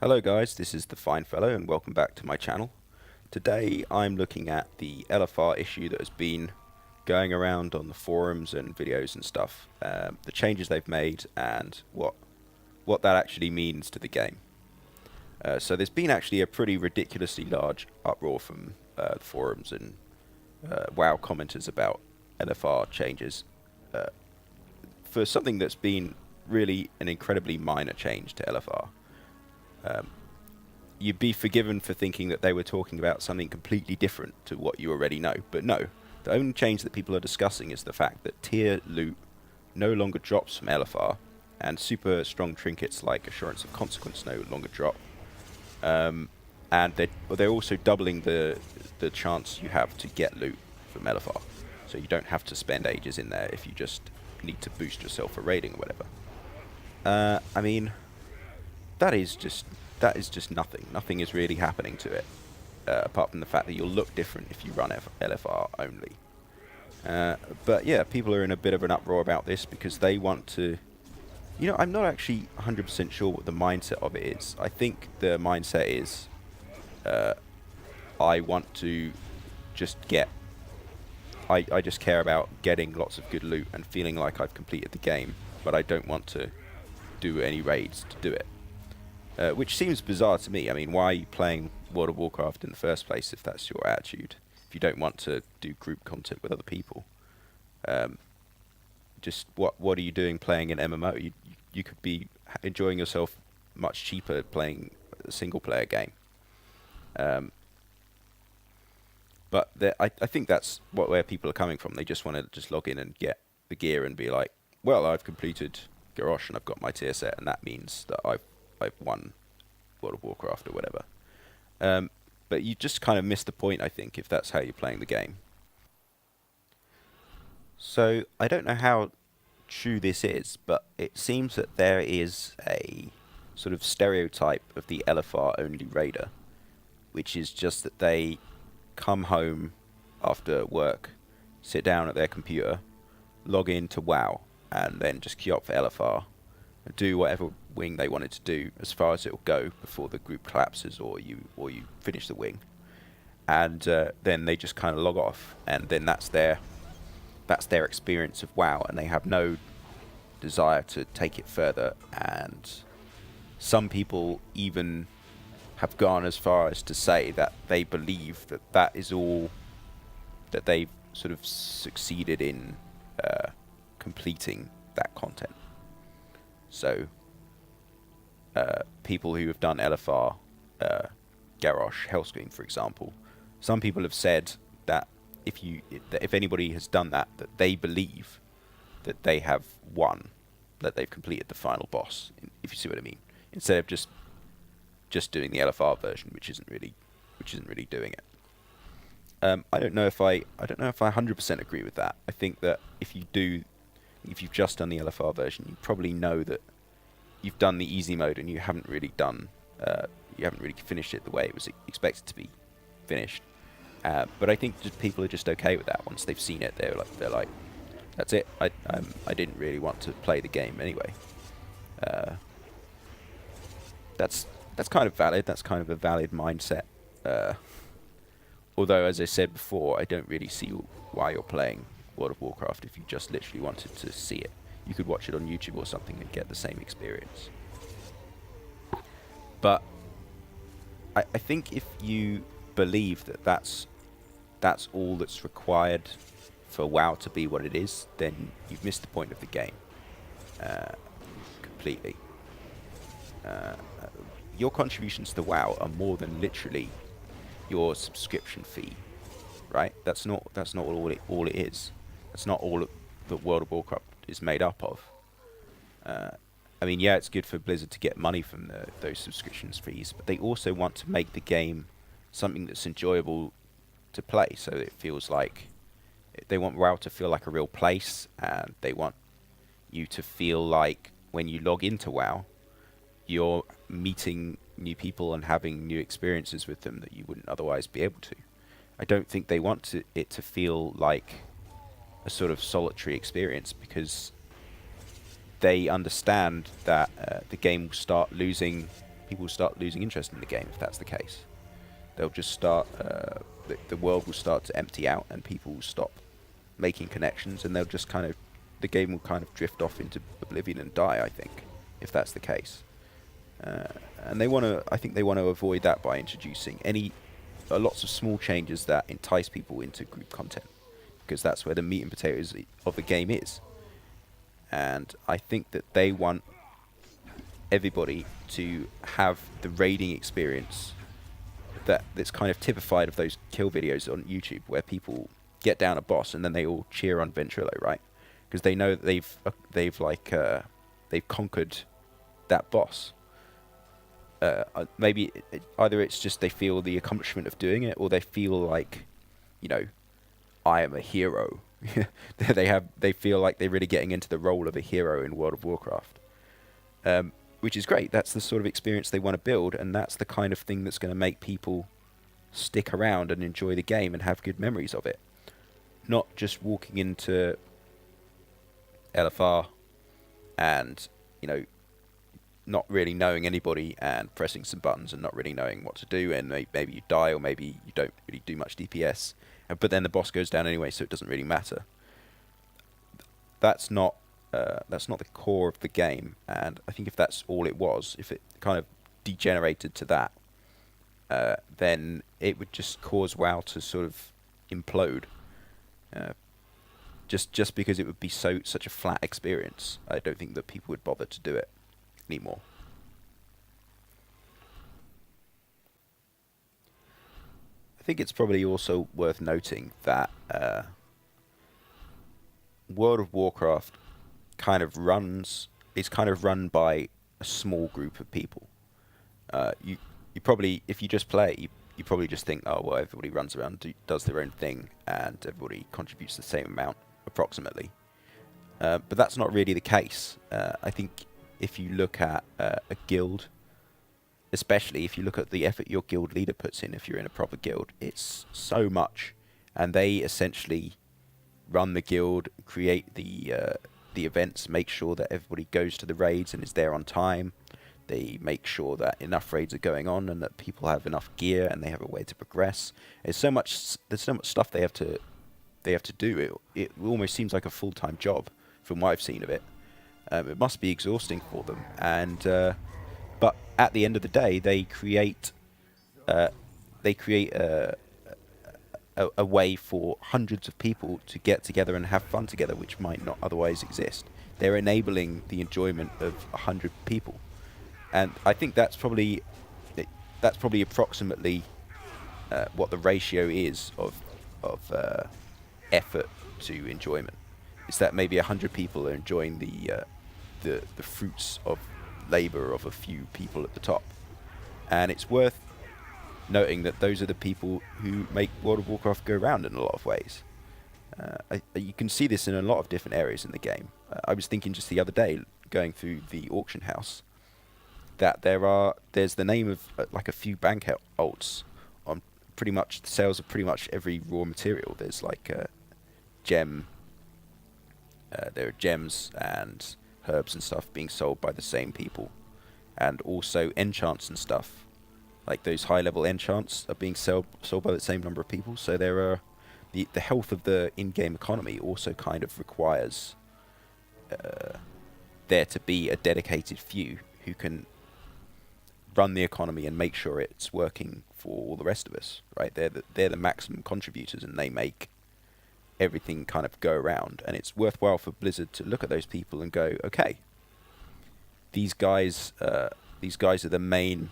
Hello guys, this is the Fine Fellow and welcome back to my channel. Today I'm looking at the LFR issue that has been going around on the forums and videos and stuff, the changes they've made and what that actually means to the game. So there's been actually a pretty ridiculously large uproar from the forums and WoW commenters about LFR changes for something that's been really an incredibly minor change to LFR. You'd be forgiven for thinking that they were talking about something completely different to what you already know, but no. The only change that people are discussing is the fact that tier loot no longer drops from LFR, and super strong trinkets like Assurance of Consequence no longer drop. And they're also doubling the chance you have to get loot from LFR, so you don't have to spend ages in there if you just need to boost yourself for raiding or whatever. I mean, that is just nothing. Nothing is really happening to it, apart from the fact that you'll look different if you run LFR only. But yeah, people are in a bit of an uproar about this because they want to... You know, I'm not actually 100% sure what the mindset of it is. I think the mindset is, I want to just get... I just care about getting lots of good loot and feeling like I've completed the game, but I don't want to do any raids to do it. Which seems bizarre to me. I mean, why are you playing World of Warcraft in the first place if that's your attitude? If you don't want to do group content with other people, just what are you doing playing an MMO? You could be enjoying yourself much cheaper playing a single player game. But I think that's where people are coming from. They just want to just log in and get the gear and be like, well, I've completed Garrosh and I've got my tier set, and that means that I've won World of Warcraft or whatever. But you just kind of miss the point, I think, if that's how you're playing the game. So I don't know how true this is, but it seems that there is a sort of stereotype of the LFR only raider, which is just that they come home after work, sit down at their computer, log into WoW, and then just queue up for LFR and do whatever wing they wanted to do as far as it will go before the group collapses or you finish the wing, and then they just kind of log off, and then that's their experience of WoW, and they have no desire to take it further. And some people even have gone as far as to say that they believe that that is all that they've sort of succeeded in completing that content. So people who have done LFR, Garrosh, Hellscream, for example, some people have said that if anybody has done that they believe that they have won, that they've completed the final boss, if you see what I mean, instead of just doing the LFR version, which isn't really doing it. I don't know if I 100% agree with that. I think that if you've just done the LFR version, you probably know that you've done the easy mode and you haven't really finished it the way it was expected to be finished. But I think just people are just okay with that. Once they've seen it, they're like, that's it. I didn't really want to play the game anyway. That's kind of valid. That's kind of a valid mindset. Although, as I said before, I don't really see why you're playing World of Warcraft if you just literally wanted to see it. You could watch it on YouTube or something and get the same experience. But I think if you believe that that's all that's required for WoW to be what it is, then you've missed the point of the game completely. Your contributions to WoW are more than literally your subscription fee, right? That's not all it is. That's not all that World of Warcraft is made up of. I mean, yeah, it's good for Blizzard to get money from those subscriptions fees, but they also want to make the game something that's enjoyable to play, so it feels like they want WoW to feel like a real place, and they want you to feel like when you log into WoW, you're meeting new people and having new experiences with them that you wouldn't otherwise be able to. I don't think they want it to feel like a sort of solitary experience, because they understand that the game will start losing people will start losing interest in the game if that's the case. They'll just start, the world will start to empty out and people will stop making connections, and they'll just kind of, the game will kind of drift off into oblivion and die, I think, if that's the case. And I think they want to avoid that by introducing lots of small changes that entice people into group content, because that's where the meat and potatoes of the game is. And I think that they want everybody to have the raiding experience that's kind of typified of those kill videos on YouTube, where people get down a boss and then they all cheer on Ventrilo, right? Because they know that they've conquered that boss. Maybe either it's just they feel the accomplishment of doing it, or they feel like, I am a hero. They feel like they're really getting into the role of a hero in World of Warcraft, which is great. That's the sort of experience they want to build, and that's the kind of thing that's going to make people stick around and enjoy the game and have good memories of it. Not just walking into LFR and, not really knowing anybody and pressing some buttons and not really knowing what to do, and maybe you die, or maybe you don't really do much DPS, but then the boss goes down anyway, so it doesn't really matter. That's not the core of the game, and I think if that's all it was, if it kind of degenerated to that, then it would just cause WoW to sort of implode. Just because it would be such a flat experience, I don't think that people would bother to do it anymore. I think it's probably also worth noting that World of Warcraft is kind of run by a small group of people. You probably, if you just play, you probably just think, oh well, everybody runs around, does their own thing, and everybody contributes the same amount approximately. But that's not really the case. I think if you look at a guild, especially if you look at the effort your guild leader puts in, if you're in a proper guild, it's so much, and they essentially run the guild, create the events, make sure that everybody goes to the raids and is there on time. They make sure that enough raids are going on and that people have enough gear and they have a way to progress. There's so much stuff they have to do. It almost seems like a full-time job from what I've seen of it. It must be exhausting for them, and but at the end of the day, they create a way for hundreds of people to get together and have fun together, which might not otherwise exist. They're enabling the enjoyment of 100 people, and I think that's probably approximately what the ratio is of effort to enjoyment. Is that maybe 100 people are enjoying the fruits of labor of a few people at the top, and it's worth noting that those are the people who make World of Warcraft go round in a lot of ways. You can see this in a lot of different areas in the game. I was thinking just the other day, going through the auction house, that there's the name of like a few bank alts on pretty much the sales of pretty much every raw material. There's like there are gems and herbs and stuff being sold by the same people, and also enchants and stuff, like those high-level enchants are being sold by the same number of people. So there are the health of the in-game economy also kind of requires there to be a dedicated few who can run the economy and make sure it's working for all the rest of us, right? They're the maximum contributors, and they make everything kind of go around. And it's worthwhile for Blizzard to look at those people and go, okay, these guys are the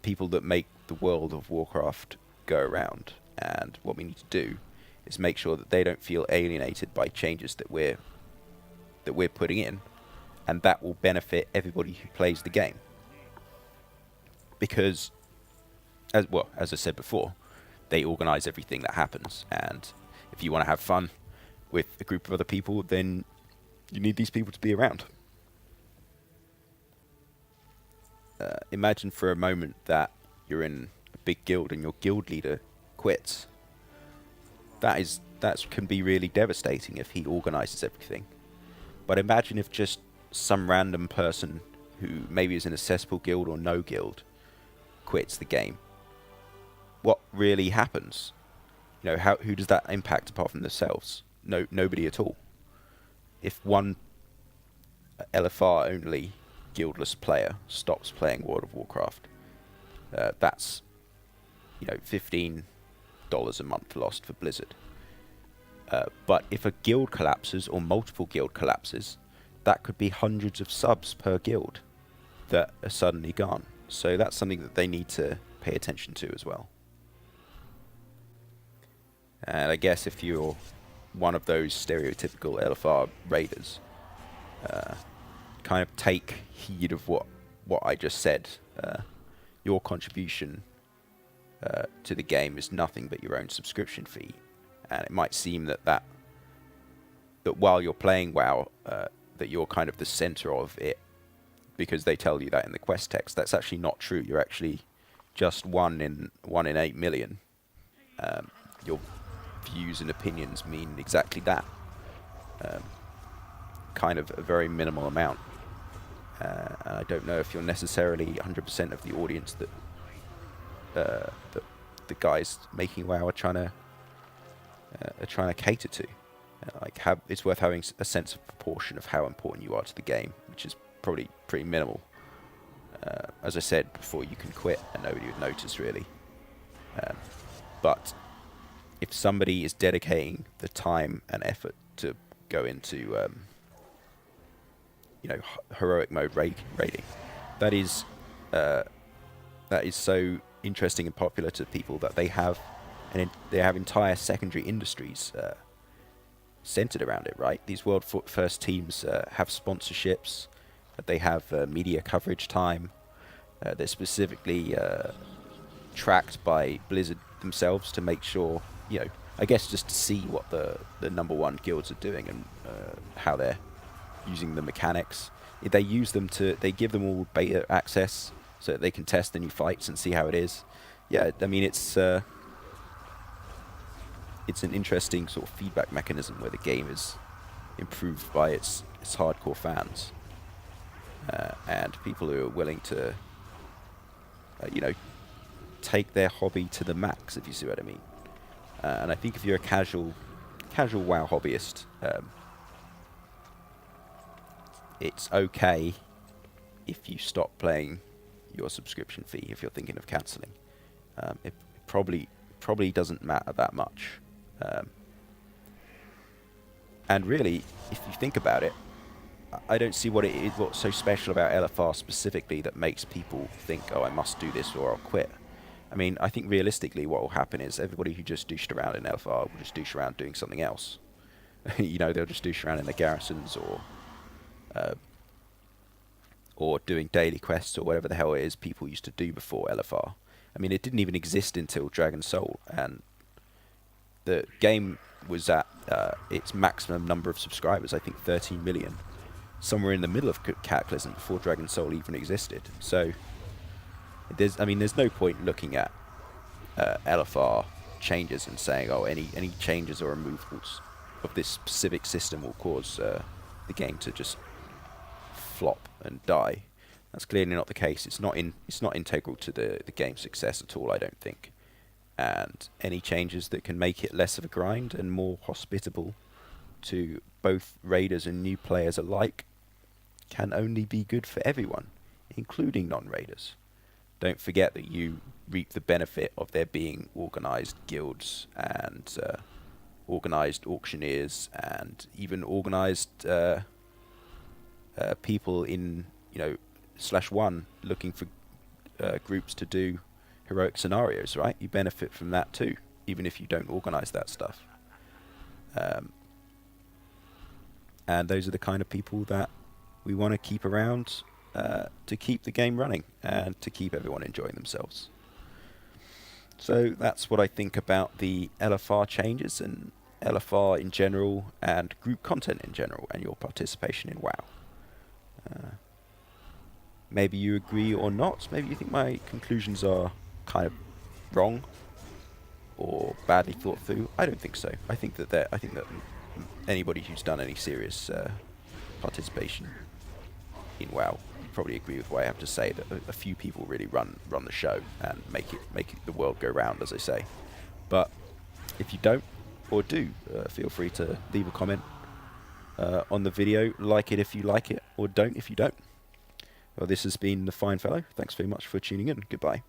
people that make the World of Warcraft go around, and what we need to do is make sure that they don't feel alienated by changes that we're putting in, and that will benefit everybody who plays the game. Because, as I said before, they organize everything that happens, and if you want to have fun with a group of other people, then you need these people to be around. Imagine for a moment that you're in a big guild and your guild leader quits. That can be really devastating if he organizes everything. But imagine if just some random person who maybe is in a cesspool guild or no guild quits the game, what really happens? You know, who does that impact apart from themselves? Nobody at all. If one LFR only guildless player stops playing World of Warcraft, that's, you know, $15 a month lost for Blizzard. But if a guild collapses or multiple guild collapses, that could be hundreds of subs per guild that are suddenly gone. So that's something that they need to pay attention to as well. And I guess if you're one of those stereotypical LFR raiders, kind of take heed of what I just said. Your contribution to the game is nothing but your own subscription fee, and it might seem that while you're playing WoW, that you're kind of the center of it because they tell you that in the quest text. That's actually not true. You're actually just one in 8 million. Your views and opinions mean exactly that. Kind of a very minimal amount. I don't know if you're necessarily 100% of the audience that the guys making WoW are trying to cater to. It's worth having a sense of proportion of how important you are to the game, which is probably pretty minimal. As I said before, you can quit and nobody would notice really. But if somebody is dedicating the time and effort to go into heroic mode raiding, that is so interesting and popular to people that they have entire secondary industries centered around it. Right, these world first teams have sponsorships, they have media coverage time. They're specifically tracked by Blizzard themselves to make sure, I guess just to see what the number one guilds are doing and how they're using the mechanics. They give them all beta access so that they can test the new fights and see how it is. Yeah, I mean, it's an interesting sort of feedback mechanism where the game is improved by its hardcore fans and people who are willing to take their hobby to the max, if you see what I mean. And I think if you're a casual WoW hobbyist, it's okay if you stop playing your subscription fee if you're thinking of cancelling. It probably doesn't matter that much. And really, if you think about it, I don't see what's so special about LFR specifically that makes people think, oh, I must do this or I'll quit. I mean, I think realistically what will happen is everybody who just douched around in LFR will just douche around doing something else. They'll just douche around in the garrisons or doing daily quests or whatever the hell it is people used to do before LFR. I mean, it didn't even exist until Dragon Soul, and the game was at its maximum number of subscribers, I think 13 million, somewhere in the middle of Cataclysm before Dragon Soul even existed. So there's no point looking at LFR changes and saying, oh, any changes or removals of this specific system will cause the game to just flop and die. That's clearly not the case. It's not integral to the game's success at all, I don't think. And any changes that can make it less of a grind and more hospitable to both raiders and new players alike can only be good for everyone, including non-raiders. Don't forget that you reap the benefit of there being organised guilds and organised auctioneers and even organised people in /1 looking for groups to do heroic scenarios, right? You benefit from that too, even if you don't organise that stuff. And those are the kind of people that we want to keep around to keep the game running and to keep everyone enjoying themselves. So that's what I think about the LFR changes and LFR in general and group content in general and your participation in WoW. Maybe you agree or not. Maybe you think my conclusions are kind of wrong or badly thought through. I don't think so. I think that anybody who's done any serious participation in WoW probably agree with what I have to say, that a few people really run the show and make the world go round, as I say. But if you don't, or do, feel free to leave a comment on the video. Like it if you like it, or don't if you don't. Well, this has been The Fine Fellow. Thanks very much for tuning in. Goodbye.